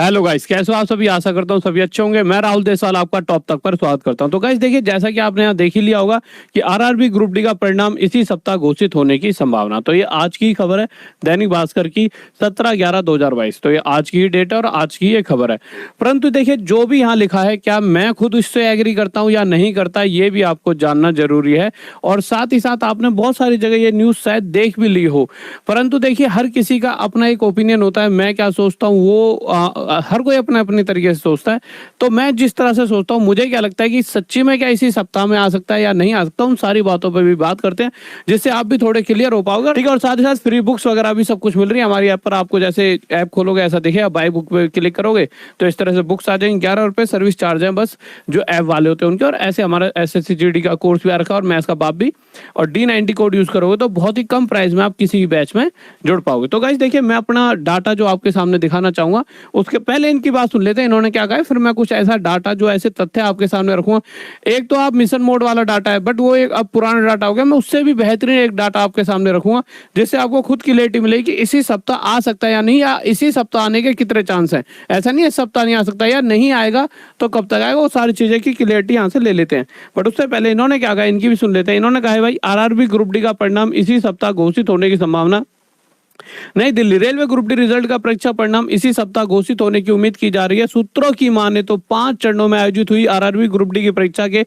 Hello guys, कैसे हो आप सभी। आशा करता हूँ सभी अच्छे होंगे। मैं राहुल देसवाल आपका टॉप तक पर स्वागत करता हूँ। तो गाइस देखिए, जैसा कि आपने यहाँ देख ही लिया होगा कि आरआरबी ग्रुप डी का परिणाम इसी सप्ताह घोषित होने की संभावना। तो ये आज की खबर है, दैनिक भास्कर की 17/11/2022। तो ये आज की ही डेट है और आज की ये खबर है। परंतु देखिए, जो भी यहाँ लिखा है, क्या मैं खुद इससे एग्री करता हूँ या नहीं करता, ये भी आपको जानना जरूरी है। और साथ ही साथ आपने बहुत सारी जगह ये न्यूज शायद देख भी ली हो। परंतु देखिए, हर किसी का अपना एक ओपिनियन होता है। मैं क्या सोचता हूँ वो हर कोई अपने अपने तरीके से सोचता है। तो मैं जिस तरह से सोचता हूँ, मुझे क्या लगता है कि सच्ची में क्या इसी सप्ताह में आ सकता है या नहीं आ सकता, उन सारी बातों पर भी बात करते हैं, जिससे आप भी थोड़े क्लियर हो पाओगे। ठीक है। और साथ ही साथ फ्री बुक्स वगैरह भी सब कुछ मिल रही है हमारी ऐप पर। आपको जैसे ऐप खोलोगे ऐसा देखिए, बाय बुक पे क्लिक करोगे तो इस तरह से बुक्स आ जाएंगे। 11 रुपये सर्विस चार्ज है बस, जो ऐप वाले होते हैं उनके। और ऐसे हमारा SSC GD का कोर्स भी आ रखा है और मैथ्स का बाप भी। और D90 कोड यूज करोगे तो बहुत ही कम प्राइस में आप किसी भी बैच में जुड़ पाओगे। तो गाइस देखिए, मैं अपना डाटा जो आपके सामने दिखाना चाहूंगा, उसके पहले इनकी बात सुन लेते हैं इन्होंने क्या कहा है, फिर मैं कुछ ऐसा डाटा जो ऐसे तथ्य आपके सामने रखूंगा। एक तो आप मिशन मोड वाला डाटा है, बट वो एक अब पुराना डाटा हो गया। मैं उससे भी बेहतरीन एक डाटा आपके सामने रखूंगा, जिससे आपको खुद क्लैरिटी मिलेगी कि इसी सप्ताह आ सकता है या नहीं, या इसी सप्ताह आने के कितने चांस हैं। ऐसा नहीं है इस सप्ताह नहीं आ सकता या नहीं आएगा तो कब तक आएगा, वो सारी चीजें की क्लैरिटी यहाँ से ले लेते हैं। बट उससे पहले इन्होंने क्या कहा, इनकी भी सुन लेते हैं। इन्होंने कहा है भाई, आरआरबी ग्रुप डी का परिणाम इसी सप्ताह घोषित होने की संभावना। नई Delhi, railway group D result का परीक्षा परिणाम इसी सप्ताह घोषित होने की उम्मीद की जा रही है। सूत्रों की माने तो 5 चरणों में आयोजित हुई आरआरबी ग्रुप डी की परीक्षा के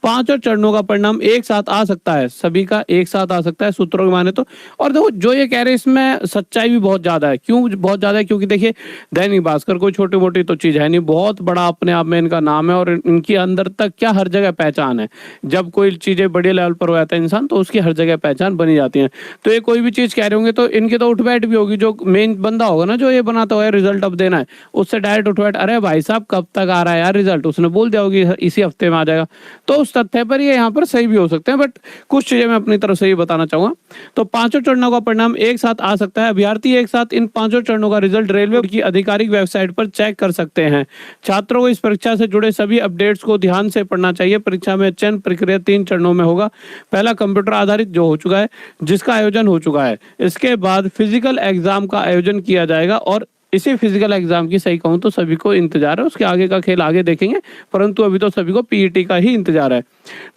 5 चरणों का परिणाम एक साथ आ सकता है। सभी का एक साथ आ सकता है सूत्रों की माने तो। और देखो, जो ये कह रहे हैं इसमें सच्चाई भी बहुत ज्यादा है। क्यों बहुत ज्यादा है? क्योंकि देखिए, दैनिक भास्कर कोई छोटी मोटी तो चीज है नहीं, बहुत बड़ा अपने आप में इनका नाम है। और इनकी अंदर तक क्या हर जगह पहचान है। जब कोई चीजें बड़े लेवल पर हो जाता है इंसान, तो उसकी हर जगह पहचान बनी जाती है। तो ये कोई भी चीज कह रहे होंगे तो इनके तो उठ बैठ भी होगी। जो मेन बंदा होगा ना, जो ये बनाता होगा रिजल्ट अब देना है, उससे डायरेक्ट उठ बैठ, अरे भाई साहब कब तक आ रहा है यार रिजल्ट, उसने बोल दिया होगी इसी हफ्ते में आ जाएगा। तो उस तथ्य पर ये यहाँ पर सही भी हो सकते हैं, बट कुछ चीजें मैं अपनी तरफ से ही बताना चाहूंगा। तो 5 चरणों का परिणाम एक साथ आ सकता है। अभ्यर्थी एक साथ इन 5 चरणों का रिजल्ट रेलवे की आधिकारिक वेबसाइट पर चेक कर सकते हैं। छात्रों को इस परीक्षा से जुड़े सभी अपडेट्स को ध्यान से पढ़ना चाहिए। परीक्षा में चयन प्रक्रिया 3 चरणों में होगा। पहला कंप्यूटर आधारित जो हो चुका है, जिसका आयोजन हो चुका है। इसके बाद फिजिकल एग्जाम का आयोजन किया जाएगा। और इसी फिजिकल एग्जाम की सही कहूं तो सभी को इंतजार है। उसके आगे का खेल आगे देखेंगे, परंतु अभी तो सभी को PET का ही इंतजार है।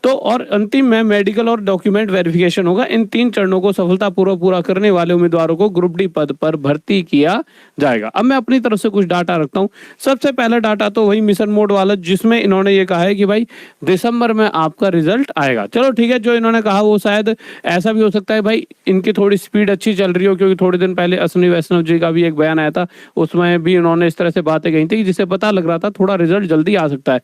तो और अंतिम में मेडिकल और डॉक्यूमेंट वेरिफिकेशन होगा। इन 3 चरणों को सफलतापूर्वक पूरा करने वाले उम्मीदवारों को ग्रुप डी पद पर भर्ती किया जाएगा। अब मैं अपनी तरफ से कुछ डाटा रखता हूँ। सबसे पहला डाटा तो वही मिशन मोड वाला, जिसमें इन्होंने ये कहा है कि भाई दिसंबर में आपका रिजल्ट आएगा। चलो ठीक है, जो इन्होंने कहा वो शायद ऐसा भी हो सकता है भाई, इनकी थोड़ी स्पीड अच्छी चल रही हो। क्योंकि थोड़े दिन पहले अश्विनी वैष्णव जी का भी एक बयान आया था, उसमें भी उन्होंने इस तरह से बातें कही थी जिससे पता लग रहा था थोड़ा रिजल्ट जल्दी आ सकता है।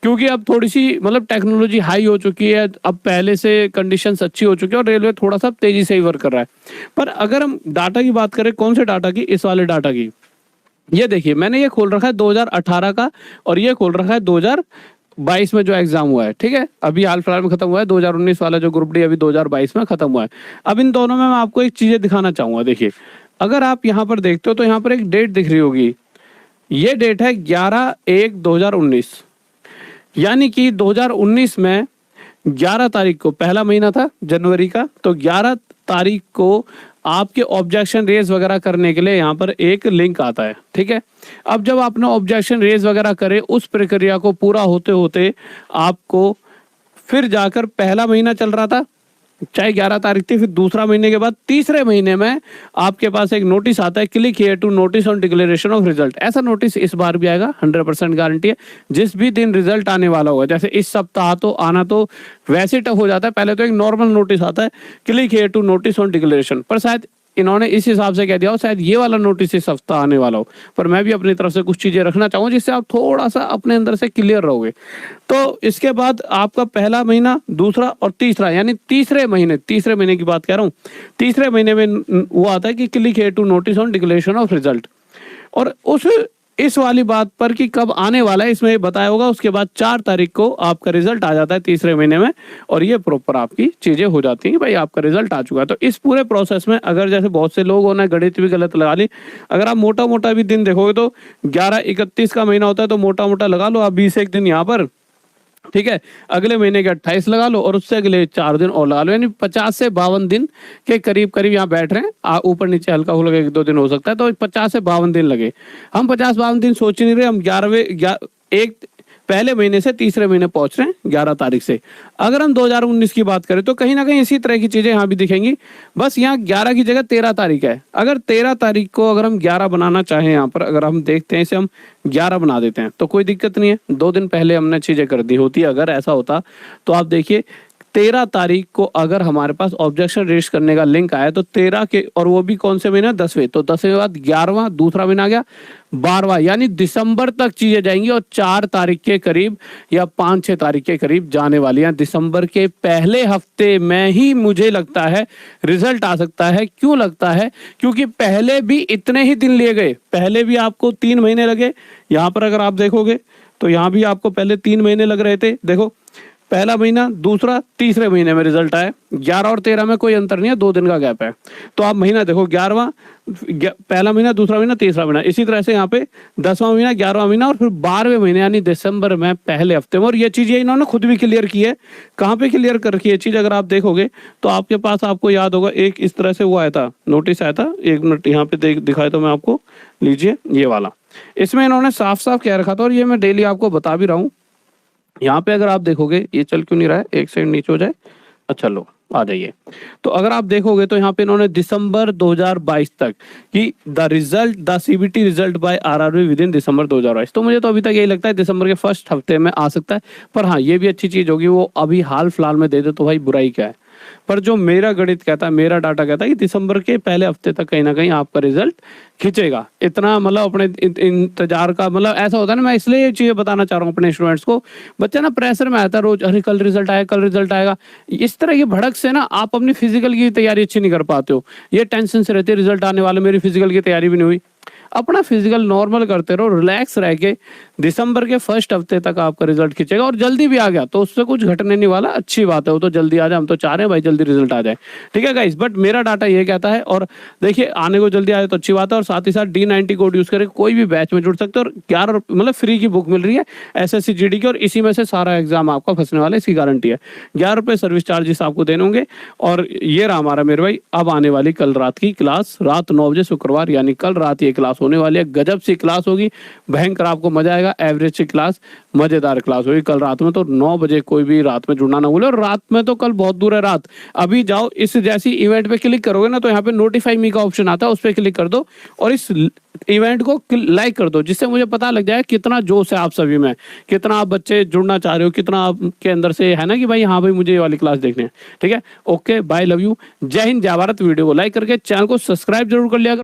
क्योंकि अब थोड़ी सी मतलब टेक्नोलॉजी हाई हो चुकी है, अब पहले से कंडीशंस अच्छी हो चुकी है और रेलवे थोड़ा सा तेजी से ही वर्क कर रहा है। पर अगर हम डाटा की बात करें, कौन से डाटा की, इस वाले डाटा की, ये देखिए मैंने ये खोल रखा है 2018 का, और ये खोल रखा है 2022 में जो एग्जाम हुआ है। ठीक है, अभी हाल फिलहाल में खत्म हुआ है 2019 वाला जो ग्रुप डी, अभी 2022 में खत्म हुआ है। अब इन दोनों में मैं आपको एक चीजें दिखाना चाहूंगा। देखिए, अगर आप यहाँ पर देखते हो तो यहाँ पर एक डेट दिख रही होगी। ये डेट है 11/1/2019, यानी कि 2019 में 11 तारीख को, पहला महीना था जनवरी का, तो 11 तारीख को आपके ऑब्जेक्शन रेज वगैरह करने के लिए यहाँ पर एक लिंक आता है। ठीक है, अब जब आपने ऑब्जेक्शन रेज वगैरह करे, उस प्रक्रिया को पूरा होते होते आपको फिर जाकर पहला महीना चल रहा था, चाहे 11 तारीख थी, फिर दूसरा महीने के बाद तीसरे महीने में आपके पास एक नोटिस आता है, click here to notice on declaration of result. ऐसा नोटिस इस बार भी आएगा, 100% गारंटी है। जिस भी दिन रिजल्ट आने वाला होगा, जैसे इस सप्ताह तो आना तो वैसे टफ हो जाता है, पहले तो एक नॉर्मल नोटिस आता है, click here to notice on declaration, पर शायद इन्होंने इस हिसाब से कह दिया हो शायद ये वाला नोटिस इस सप्ताह आने वाला हो। पर मैं भी अपनी तरफ से कुछ चीजें रखना चाहूंगा जिससे आप थोड़ा सा अपने अंदर से क्लियर रहोगे। तो इसके बाद आपका पहला महीना, दूसरा और तीसरा, यानी तीसरे महीने की बात कह रहा हूँ, तीसरे महीने में वो आता है कि click here to notice on declaration of result. और उस इस वाली बात पर कि कब आने वाला है इसमें बताया होगा। उसके बाद 4 तारीख को आपका रिजल्ट आ जाता है तीसरे महीने में, और ये प्रॉपर आपकी चीजें हो जाती हैं, भाई आपका रिजल्ट आ चुका है। तो इस पूरे प्रोसेस में अगर जैसे बहुत से लोग होना, गणित भी गलत लगा ली, अगर आप मोटा मोटा भी दिन देखोगे तो 11/31 का महीना होता है, तो मोटा मोटा लगा लो आप 20 एक दिन यहाँ पर, ठीक है, अगले महीने के 28 लगा लो और उससे अगले 4 दिन और लगा लो, यानी 50 से 52 दिन के करीब करीब यहाँ बैठ रहे हैं। ऊपर नीचे हल्का फुल्का 1-2 दिन हो सकता है, तो 50 से 52 दिन लगे। हम 50-52 दिन सोच ही नहीं रहे, हम 11वें पहले महीने से तीसरे महीने पहुंच रहे हैं 11 तारीख से। अगर हम 2019 की बात करें तो कहीं ना कहीं इसी तरह की चीजें यहाँ भी दिखेंगी, बस यहाँ 11 की जगह 13 तारीख है। अगर 13 तारीख को अगर हम 11 बनाना चाहें, यहाँ पर अगर हम देखते हैं इसे हम 11 बना देते हैं तो कोई दिक्कत नहीं है, 2 दिन पहले हमने चीजें कर दी होती। अगर ऐसा होता तो आप देखिए 13 तारीख को अगर हमारे पास ऑब्जेक्शन रजिस्टर करने का लिंक आया तो 13 के, और वो भी कौन से महीने, 10वें, तो 10वें बाद 11वां, दूसरा महीना आ गया 12वां, यानी दिसंबर तक चीजें जाएंगी और 4 तारीख के करीब या 5-6 तारीख के करीब जाने वाली हैं। दिसंबर के पहले हफ्ते में ही मुझे लगता है रिजल्ट आ सकता है। क्यों लगता है? क्योंकि पहले भी इतने ही दिन लिए गए, पहले भी आपको 3 महीने लगे। यहाँ पर अगर आप देखोगे तो यहाँ भी आपको पहले 3 महीने लग रहे थे। देखो पहला महीना, दूसरा, तीसरे महीने में रिजल्ट आया। 11 और 13 में कोई अंतर नहीं है, 2 दिन का गैप है। तो आप महीना देखो, 11वां, पहला महीना, दूसरा महीना, तीसरा महीना, इसी तरह से यहाँ पे 10वां महीना, 11वां महीना और फिर 12वें महीने यानी दिसंबर में पहले हफ्ते में। और ये चीज ये इन्होंने खुद भी क्लियर की है। कहाँ पे क्लियर कर रखी है चीज, अगर आप देखोगे तो आपके पास, आपको याद होगा एक इस तरह से वो आया था, नोटिस आया था, 1 मिनट यहाँ पे दिखाया तो मैं आपको, लीजिए ये वाला। इसमें इन्होंने साफ साफ कह रखा था और ये मैं डेली आपको बता भी रहा हूँ। यहाँ पे अगर आप देखोगे, ये चल क्यों नहीं रहा है, 1 सेकंड नीचे हो जाए, अच्छा लो आ जाइए। तो अगर आप देखोगे तो यहाँ पे इन्होंने दिसंबर 2022 तक कि the CBT result by RRB within December 2022। तो मुझे तो अभी तक यही लगता है दिसंबर के फर्स्ट हफ्ते में आ सकता है। पर हाँ, ये भी अच्छी चीज होगी, वो अभी हाल फिलहाल में दे दे तो भाई बुराई क्या है। पर जो मेरा गणित कहता है, मेरा डाटा कहता है कि दिसंबर के पहले हफ्ते तक कहीं ना कहीं आपका रिजल्ट खींचेगा। इतना मतलब अपने इंतजार का मतलब ऐसा होता है ना, मैं इसलिए ये चीजें बताना चाह रहा हूँ अपने स्टूडेंट्स को। बच्चा ना प्रेशर में आता है रोज, अरे कल रिजल्ट आएगा, कल रिजल्ट आएगा। इस तरह की भड़क से ना आप अपनी फिजिकल की तैयारी अच्छी नहीं कर पाते हो। ये टेंशन से रहती है रिजल्ट आने वाला, मेरी फिजिकल की तैयारी भी नहीं हुई। अपना फिजिकल नॉर्मल करते रहो, रिलैक्स रह के दिसंबर के फर्स्ट हफ्ते तक आपका रिजल्ट खींचेगा। और जल्दी भी आ गया तो उससे कुछ घटने नहीं वाला, अच्छी बात है वो तो, जल्दी आ जाए, हम तो चाह रहे हैं भाई जल्दी रिजल्ट आ जाए, ठीक है गाइस। बट मेरा डाटा ये कहता है, और देखिए आने को जल्दी आए तो अच्छी बात है। और साथ ही साथ D90 कोड यूज करके कोई भी बैच में जुड़ सकते हो। और 11 मतलब फ्री की बुक मिल रही है SSC GD की, और इसी में से सारा एग्जाम आपका फंसने वाला है, इसकी गारंटी है। 11 रुपये सर्विस चार्जेस आपको देने होंगे। और ये रहा हमारा मेरे भाई अब आने वाली कल रात की क्लास, रात 9 बजे शुक्रवार, यानी कल रात ये क्लास होने वाली है। गजब सी क्लास होगी, भयंकर, आपको मजा आएगा। एवरेज सी क्लास, मजेदार क्लास होगी कल रात में। तो 9 बजे कोई भी रात में जुड़ना ना भूले। और रात में तो कल बहुत दूर है रात, अभी जाओ, इस जैसी इवेंट पे क्लिक करोगे ना तो यहाँ पे नोटिफाई मी का ऑप्शन आता है, उस पर क्लिक कर दो और इस इवेंट को लाइक कर दो, जिससे मुझे पता लग जाए कितना जोश है आप सभी में, कितना आप बच्चे जुड़ना चाह रहे हो, कितना आपके अंदर से है ना कि भाई हाँ भाई मुझे ये वाली क्लास देखनी है। ठीक है, ओके, बाय, लव यू, जय हिंद, जय भारत। वीडियो को लाइक करके चैनल को सब्सक्राइब जरूर कर लिया।